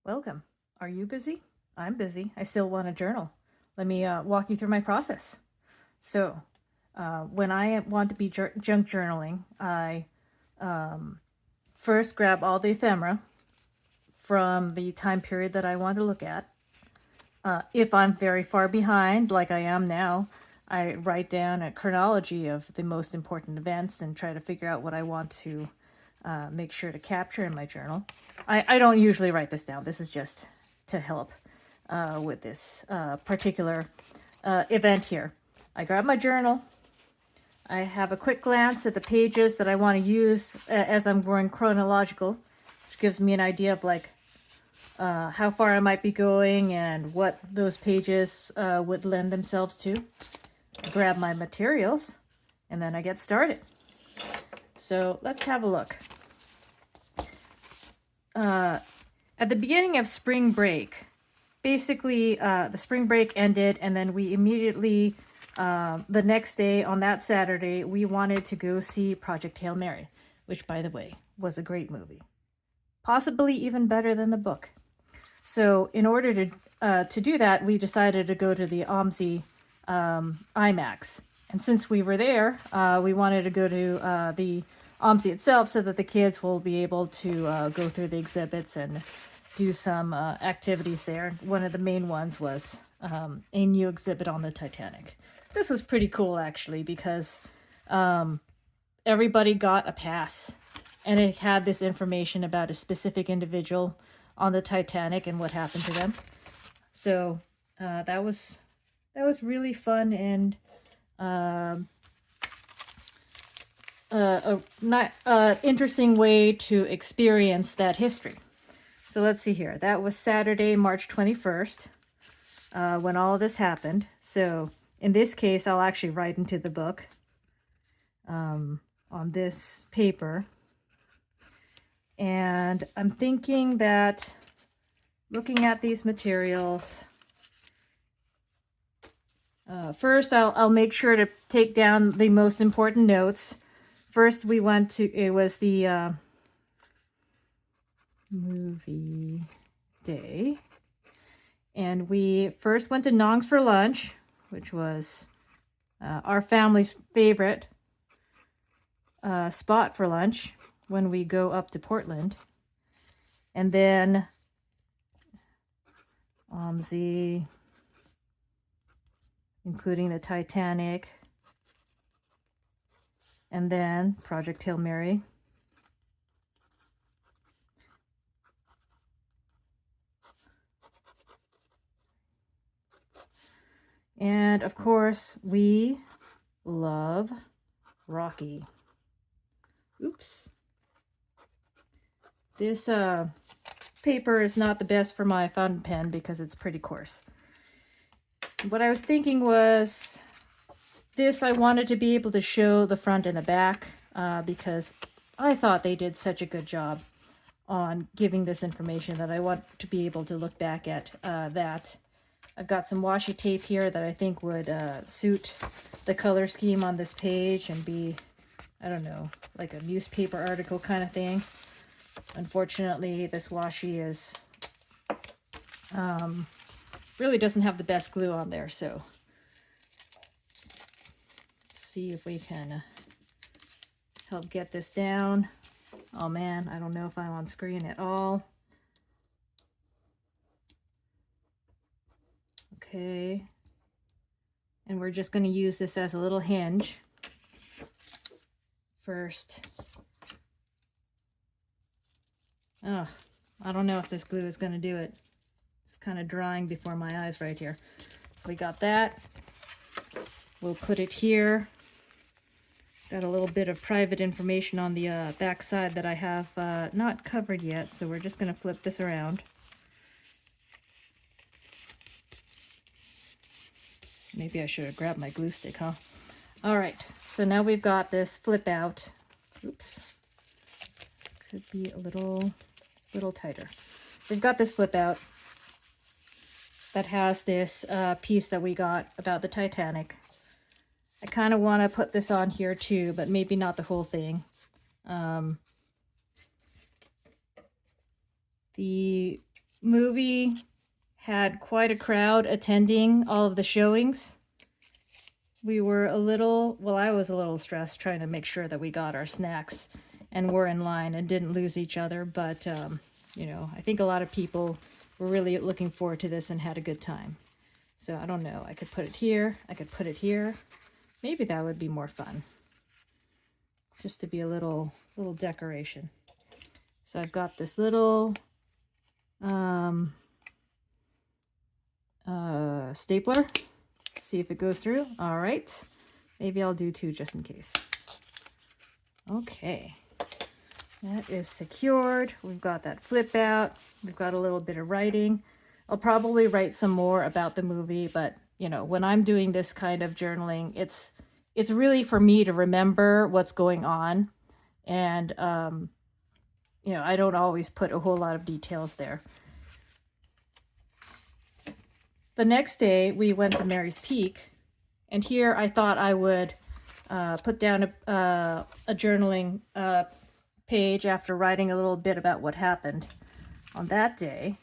Welcome. Are you busy? I'm busy. I still want to journal. Let me walk you through my process. So, when I want to be junk journaling, I first grab all the ephemera from the time period that I want to look at. If I'm very far behind, like I am now, I write down a chronology of the most important events and try to figure out what I want to make sure to capture in my journal. I don't usually write this down. This is just to help with this particular event here. I grab my journal. I have a quick glance at the pages that I want to use as I'm going chronological, which gives me an idea of like how far I might be going and what those pages would lend themselves to. I grab my materials and then I get started. So let's have a look. At the beginning of spring break, basically the spring break ended and then we immediately, the next day on that Saturday, we wanted to go see Project Hail Mary, which by the way, was a great movie. Possibly even better than the book. So in order to do that, we decided to go to the OMSI IMAX. And since we were there, we wanted to go to the OMSI itself so that the kids will be able to go through the exhibits and do some activities there. One of the main ones was a new exhibit on the Titanic. This was pretty cool actually because everybody got a pass and it had this information about a specific individual on the Titanic and what happened to them. So that was really fun and a interesting way to experience that history. So let's see here. That was Saturday, March 21st, when all of this happened. So in this case, I'll actually write into the book on this paper. And I'm thinking that looking at these materials, first I'll make sure to take down the most important notes. First we went to, it was the movie day. And we first went to Nong's for lunch, which was our family's favorite spot for lunch when we go up to Portland. And then OMSI, including the Titanic, and then Project Hail Mary. And of course, we love Rocky. Oops. This paper is not the best for my fountain pen because it's pretty coarse. What I was thinking was this, I wanted to be able to show the front and the back because I thought they did such a good job on giving this information that I want to be able to look back at that. I've got some washi tape here that I think would suit the color scheme on this page and be, I don't know, like a newspaper article kind of thing. Unfortunately, this washi is really doesn't have the best glue on there, so let's see if we can help get this down. Oh man, I don't know if I'm on screen at all. Okay, and we're just going to use this as a little hinge first. Oh, I don't know if this glue is going to do it. It's kind of drying before my eyes right here. So we got that. We'll put it here. Got a little bit of private information on the back side that I have not covered yet, so we're just going to flip this around. Maybe I should have grabbed my glue stick, huh? All right, so now we've got this flip out. Oops. Could be a little tighter. We've got this flip out that has this piece that we got about the Titanic. I kind of want to put this on here too, but maybe not the whole thing. The movie had quite a crowd attending all of the showings. We were a little, well, I was a little stressed trying to make sure that we got our snacks and were in line and didn't lose each other. But, you know, I think a lot of people were really looking forward to this and had a good time. So I don't know, I could put it here, I could put it here. Maybe that would be more fun. Just to be a little decoration. So I've got this little stapler. See if it goes through. All right. Maybe I'll do two just in case. Okay. That is secured. We've got that flip out. We've got a little bit of writing. I'll probably write some more about the movie, but you know, when I'm doing this kind of journaling, it's really for me to remember what's going on. And you know, I don't always put a whole lot of details there. The next day, we went to Mary's Peak, and here I thought I would put down a journaling page after writing a little bit about what happened on that day.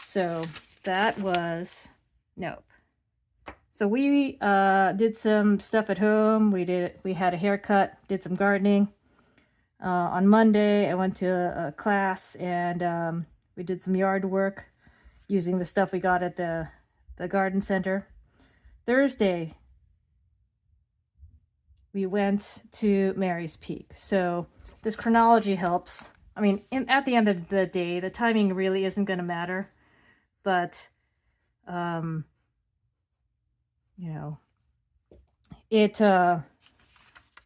So that was, nope. So we did some stuff at home. We had a haircut, did some gardening. On Monday, I went to a class and we did some yard work using the stuff we got at the garden center. Thursday, we went to Mary's Peak. So this chronology helps. I mean, at the end of the day, the timing really isn't going to matter, but you know, it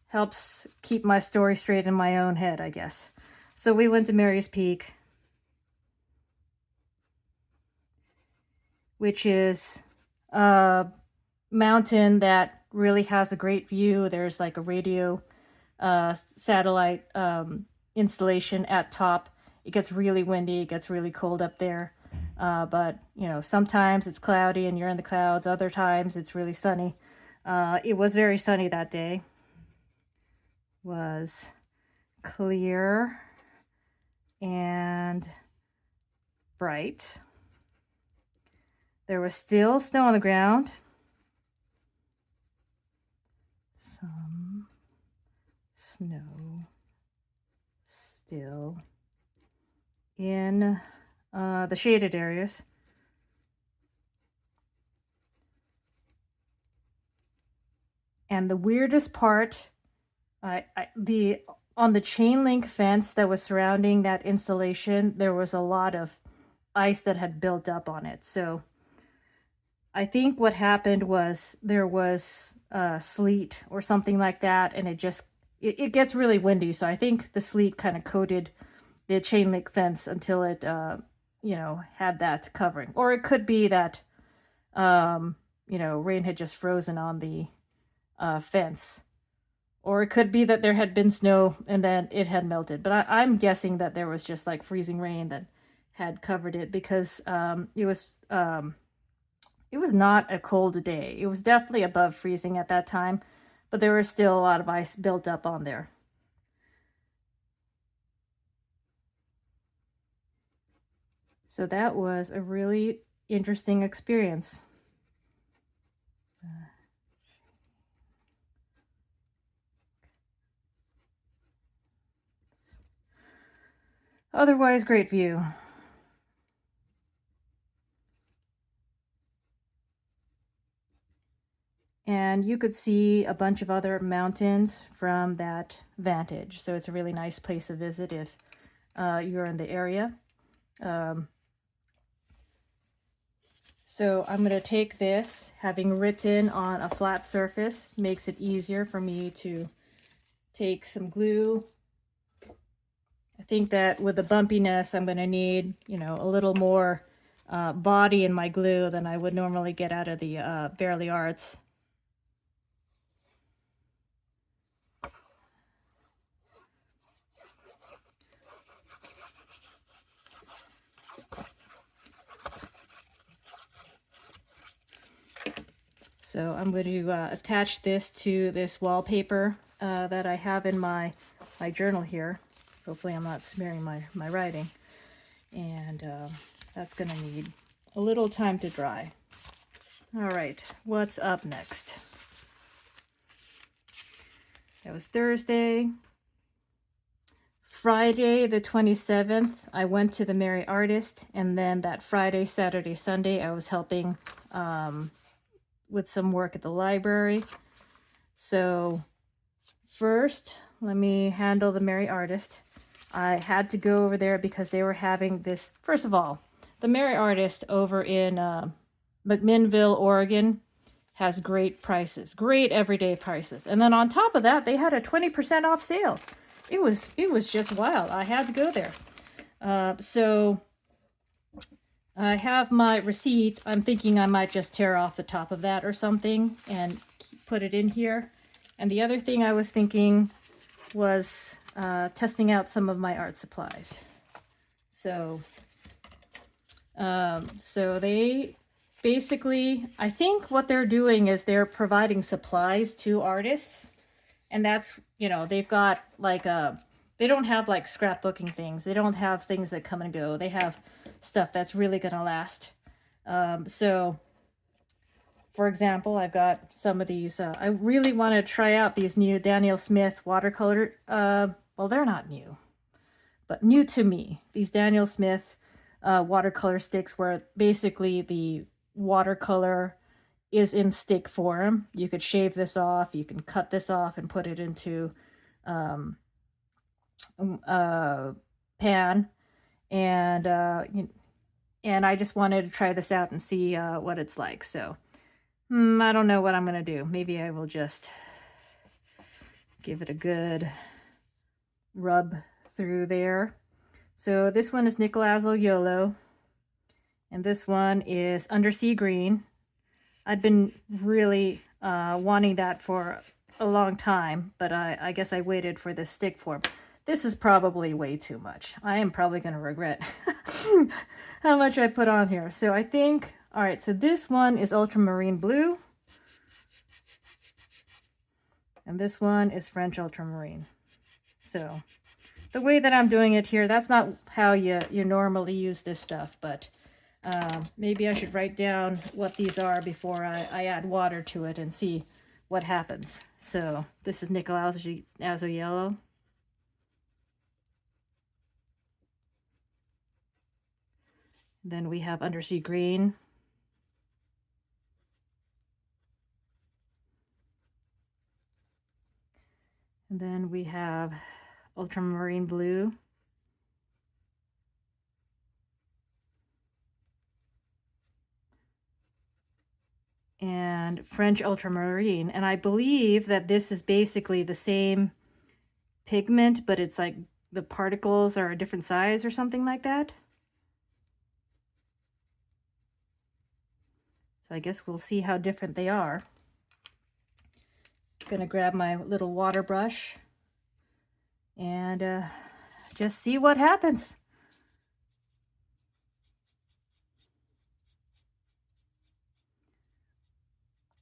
helps keep my story straight in my own head, I guess. So we went to Mary's Peak, which is a mountain that really has a great view. There's like a radio satellite installation at top. It gets really windy, it gets really cold up there. But, you know, sometimes it's cloudy and you're in the clouds. Other times it's really sunny. It was very sunny that day. Was clear and bright. There was still snow on the ground. Some snow still in the shaded areas. And the weirdest part, on the chain link fence that was surrounding that installation, there was a lot of ice that had built up on it. So I think what happened was there was sleet or something like that, and it gets really windy. So I think the sleet kind of coated the chain link fence until it, you know, had that covering. Or it could be that, you know, rain had just frozen on the fence. Or it could be that there had been snow and then it had melted. But I'm guessing that there was just like freezing rain that had covered it, because it was not a cold day. It was definitely above freezing at that time, but there was still a lot of ice built up on there. So that was a really interesting experience. Otherwise, great view. And you could see a bunch of other mountains from that vantage. So it's a really nice place to visit if you're in the area. So I'm going to take this, having written on a flat surface, makes it easier for me to take some glue. I think that with the bumpiness, I'm going to need, you know, a little more body in my glue than I would normally get out of the Bearly Arts. So I'm going to attach this to this wallpaper that I have in my journal here. Hopefully I'm not smearing my writing. And That's gonna need a little time to dry. All right, what's up next? That was Thursday. Friday the 27th, I went to the Merry Artist, and then that Friday, Saturday, Sunday, I was helping with some work at the library. So first, let me handle the Merry Artist. I had to go over there because they were having this. First of all, the Merry Artist over in McMinnville, Oregon has great prices, great everyday prices. And then on top of that, they had a 20% off sale. It was just wild. I had to go there. So I have my receipt. I'm thinking I might just tear off the top of that or something and put it in here. And the other thing I was thinking was testing out some of my art supplies. So, so they basically, I think what they're doing is they're providing supplies to artists. And that's, you know, they've got like they don't have like scrapbooking things. They don't have things that come and go. They have stuff that's really going to last. So, for example, I've got some of these. I really want to try out these new Daniel Smith watercolor. Well, they're not new, but new to me. These Daniel Smith watercolor sticks where basically the watercolor is in stick form. You could shave this off, you can cut this off and put it into a pan, and I just wanted to try this out and see what it's like. So I don't know what I'm gonna do. Maybe I will just give it a good rub through there. So this one is Nicolazo Yolo, and this one is Undersea Green. I'd been really wanting that for a long time, but I guess I waited for this stick form. This is probably way too much. I am probably going to regret how much I put on here. So I think, all right, so this one is Ultramarine Blue. And this one is French Ultramarine. So the way that I'm doing it here, that's not how you normally use this stuff, but maybe I should write down what these are before I add water to it and see what happens. So this is Nicolazo Yellow. Then we have Undersea Green. And then we have Ultramarine Blue. And French Ultramarine. And I believe that this is basically the same pigment, but it's like the particles are a different size or something like that. So I guess we'll see how different they are. I'm gonna grab my little water brush and just see what happens.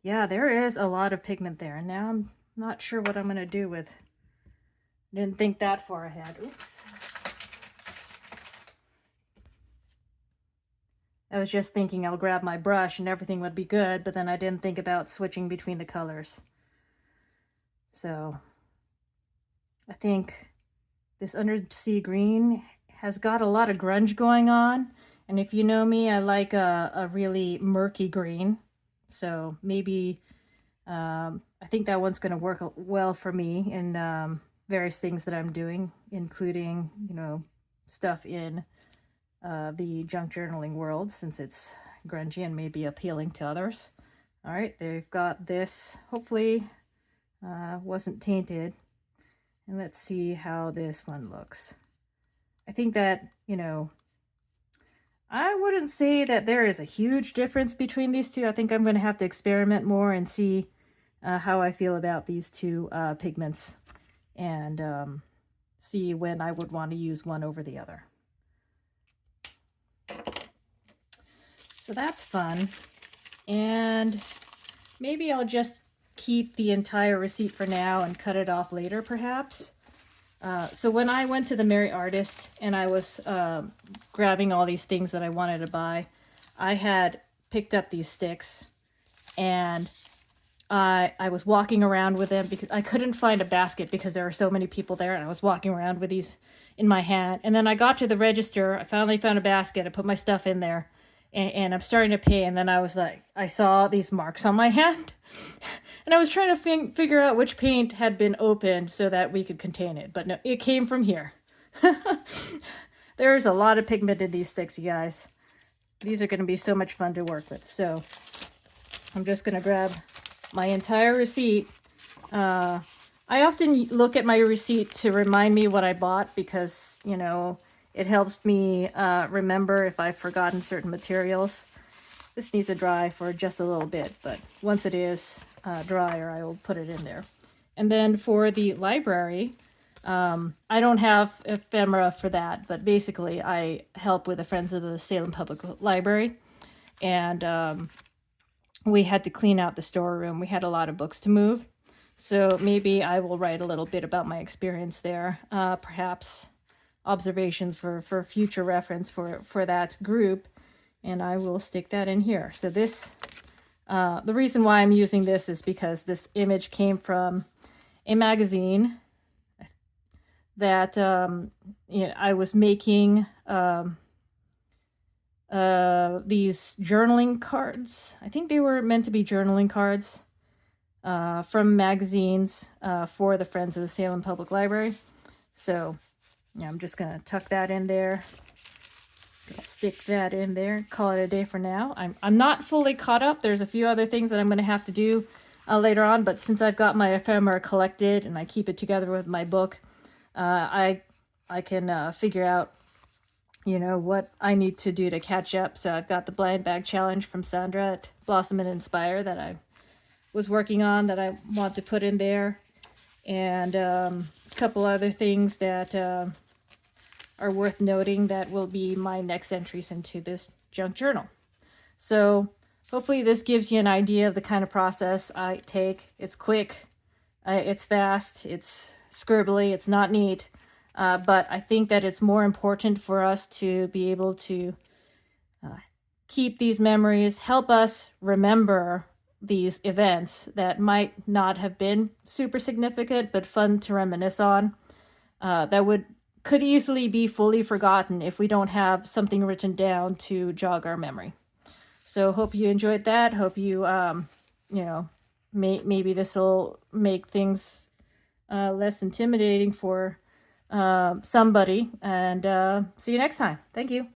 Yeah, there is a lot of pigment there, and now I'm not sure what I'm gonna do with. Didn't think that far ahead. Oops. I was just thinking I'll grab my brush and everything would be good, but then I didn't think about switching between the colors. So I think this Undersea Green has got a lot of grunge going on. And if you know me, I like a really murky green. So maybe I think that one's going to work well for me in various things that I'm doing, including, you know, stuff in the junk journaling world, since it's grungy and maybe appealing to others. All right, they've got this. Hopefully wasn't tainted. And let's see how this one looks. I think that, you know, I wouldn't say that there is a huge difference between these two. I think I'm going to have to experiment more and see how I feel about these two pigments, and see when I would want to use one over the other. So that's fun. And maybe I'll just keep the entire receipt for now and cut it off later, perhaps. So when I went to the Merry Artist and I was grabbing all these things that I wanted to buy, I had picked up these sticks, and I was walking around with them because I couldn't find a basket because there were so many people there, and I was walking around with these in my hand. And then I got to the register. I finally found a basket. I put my stuff in there, and I'm starting to pay. And then I was like, I saw these marks on my hand, and I was trying to figure out which paint had been opened so that we could contain it. But no, it came from here. There's a lot of pigment in these sticks, you guys. These are going to be so much fun to work with. So I'm just going to grab my entire receipt. I often look at my receipt to remind me what I bought because, you know, it helps me remember if I've forgotten certain materials. This needs to dry for just a little bit, but once it is drier, I will put it in there. And then for the library, I don't have ephemera for that, but basically I help with the Friends of the Salem Public Library, and we had to clean out the storeroom. We had a lot of books to move, so maybe I will write a little bit about my experience there, perhaps observations for future reference for that group, and I will stick that in here. So this, the reason why I'm using this is because this image came from a magazine that you know, I was making these journaling cards. I think they were meant to be journaling cards from magazines for the Friends of the Salem Public Library. So yeah, I'm just gonna tuck that in there. Stick that in there. Call it a day for now. I'm not fully caught up. There's a few other things that I'm gonna have to do later on, but since I've got my ephemera collected and I keep it together with my book, I can figure out, you know, what I need to do to catch up. So I've got the blind bag challenge from Sandra at Blossom and Inspire that I was working on that I want to put in there, and a couple other things that are worth noting that will be my next entries into this junk journal. So hopefully this gives you an idea of the kind of process I take. It's quick, it's fast, it's scribbly, it's not neat, but I think that it's more important for us to be able to keep these memories, help us remember these events that might not have been super significant but fun to reminisce on, that could easily be fully forgotten if we don't have something written down to jog our memory. So hope you enjoyed that. Hope you you know, maybe this will make things less intimidating for somebody, and see you next time. Thank you.